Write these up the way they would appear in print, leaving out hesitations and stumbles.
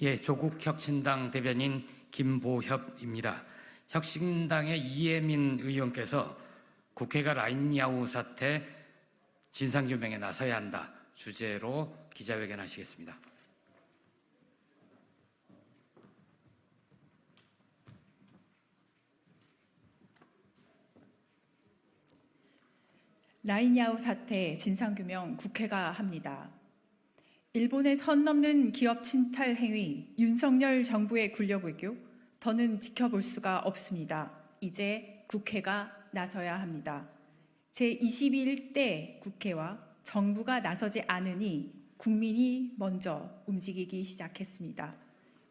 예, 조국혁신당 대변인 김보협입니다. 혁신당의 이혜민 의원께서 국회가 라인야후 사태 진상규명에 나서야 한다 주제로 기자회견하시겠습니다. 라인야후 사태 진상규명 국회가 합니다. 일본의 선 넘는 기업 침탈 행위, 윤석열 정부의 굴력 외교, 더는 지켜볼 수가 없습니다. 이제 국회가 나서야 합니다. 제21대 국회와 정부가 나서지 않으니 국민이 먼저 움직이기 시작했습니다.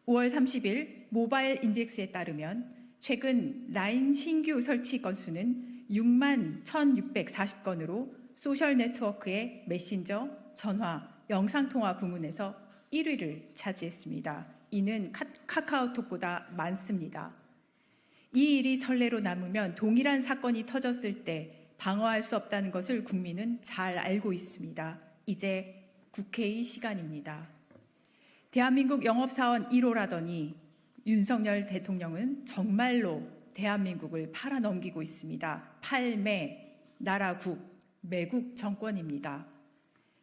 5월 30일 모바일 인덱스에 따르면 최근 라인 신규 설치 건수는 6만 1,640건으로 소셜 네트워크의 메신저, 전화, 영상통화 부문에서 1위를 차지했습니다. 이는 카카오톡보다 많습니다. 이 일이 선례로 남으면 동일한 사건이 터졌을 때 방어할 수 없다는 것을 국민은 잘 알고 있습니다. 이제 국회의 시간입니다. 대한민국 영업사원 1호라더니 윤석열 대통령은 정말로 대한민국을 팔아넘기고 있습니다. 팔매, 나라국, 매국 정권입니다.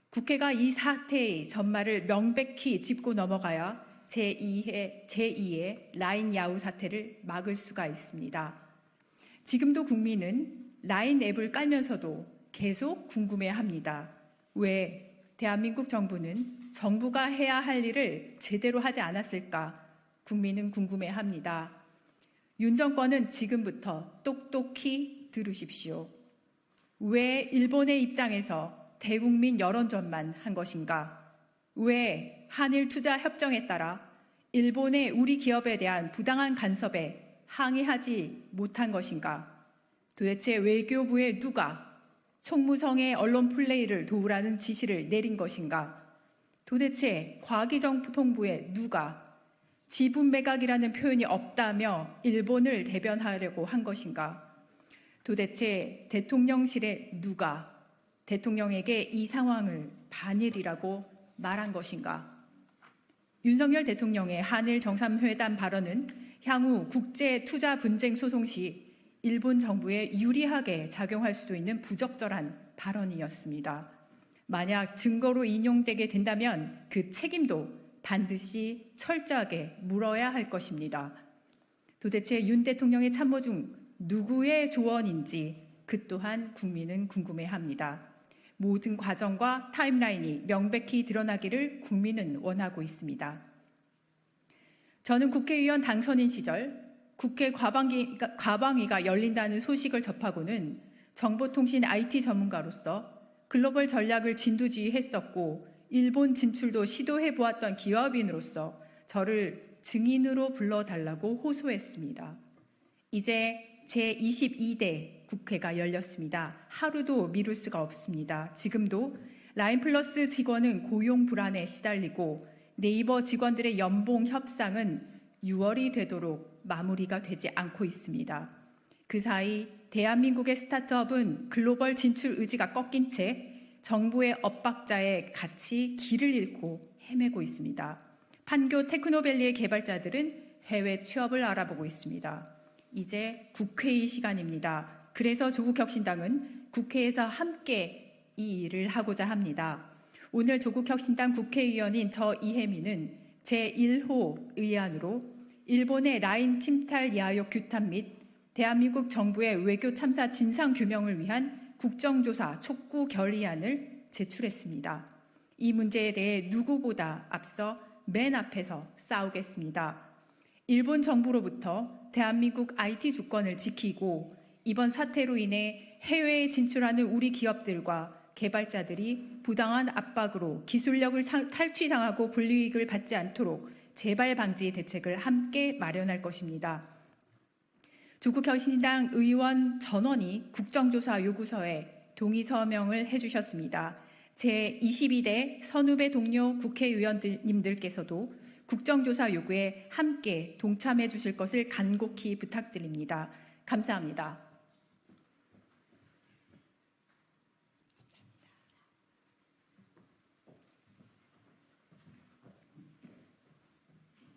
국회가 이 사태의 전말을 명백히 짚고 넘어가야 제2의 라인야후 사태를 막을 수가 있습니다. 지금도 국민은 라인 앱을 깔면서도 계속 궁금해합니다. 왜 대한민국 정부는 정부가 해야 할 일을 제대로 하지 않았을까? 국민은 궁금해합니다. 윤 정권은 지금부터 똑똑히 들으십시오. 왜 일본의 입장에서 대국민 여론전만 한 것인가? 왜 한일 투자 협정에 따라 일본의 우리 기업에 대한 부당한 간섭에 항의하지 못한 것인가? 도대체 외교부의 누가 총무성의 언론 플레이를 도우라는 지시를 내린 것인가? 도대체 과기정통부의 누가 지분 매각이라는 표현이 없다며 일본을 대변하려고 한 것인가? 도대체 대통령실의 누가 대통령에게 이 상황을 반일이라고 말한 것인가? 윤석열 대통령의 한일 정상회담 발언은 향후 국제 투자 분쟁 소송 시 일본 정부에 유리하게 작용할 수도 있는 부적절한 발언이었습니다. 만약 증거로 인용되게 된다면 그 책임도 반드시 철저하게 물어야 할 것입니다. 도대체 윤 대통령의 참모 중 누구의 조언인지 그 또한 국민은 궁금해합니다. 모든 과정과 타임라인이 명백히 드러나기를 국민은 원하고 있습니다. 저는 국회의원 당선인 시절 국회 과방위가 열린다는 소식을 접하고는 정보통신 IT 전문가로서 글로벌 전략을 진두지휘했었고 일본 진출도 시도해보았던 기업인으로서 저를 증인으로 불러달라고 호소했습니다. 이제 제22대 국회가 열렸습니다. 하루도 미룰 수가 없습니다. 지금도 라인플러스 직원은 고용 불안에 시달리고 네이버 직원들의 연봉 협상은 6월이 되도록 마무리가 되지 않고 있습니다. 그 사이 대한민국의 스타트업은 글로벌 진출 의지가 꺾인 채 정부의 엇박자에 같이 길을 잃고 헤매고 있습니다. 판교 테크노밸리의 개발자들은 해외 취업을 알아보고 있습니다. 이제 국회의 시간입니다. 그래서 조국혁신당은 국회에서 함께 이 일을 하고자 합니다. 오늘 조국혁신당 국회의원인 저 이혜민은 제1호 의안으로 일본의 라인 침탈 야욕 규탄 및 대한민국 정부의 외교 참사 진상 규명을 위한 국정조사 촉구 결의안을 제출했습니다. 이 문제에 대해 누구보다 앞서 맨 앞에서 싸우겠습니다. 일본 정부로부터 대한민국 IT 주권을 지키고 이번 사태로 인해 해외에 진출하는 우리 기업들과 개발자들이 부당한 압박으로 기술력을 탈취당하고 불이익을 받지 않도록 재발 방지 대책을 함께 마련할 것입니다. 조국혁신당 의원 전원이 국정조사 요구서에 동의 서명을 해주셨습니다. 제22대 선후배 동료 국회의원님들께서도 국정조사 요구에 함께 동참해 주실 것을 간곡히 부탁드립니다. 감사합니다.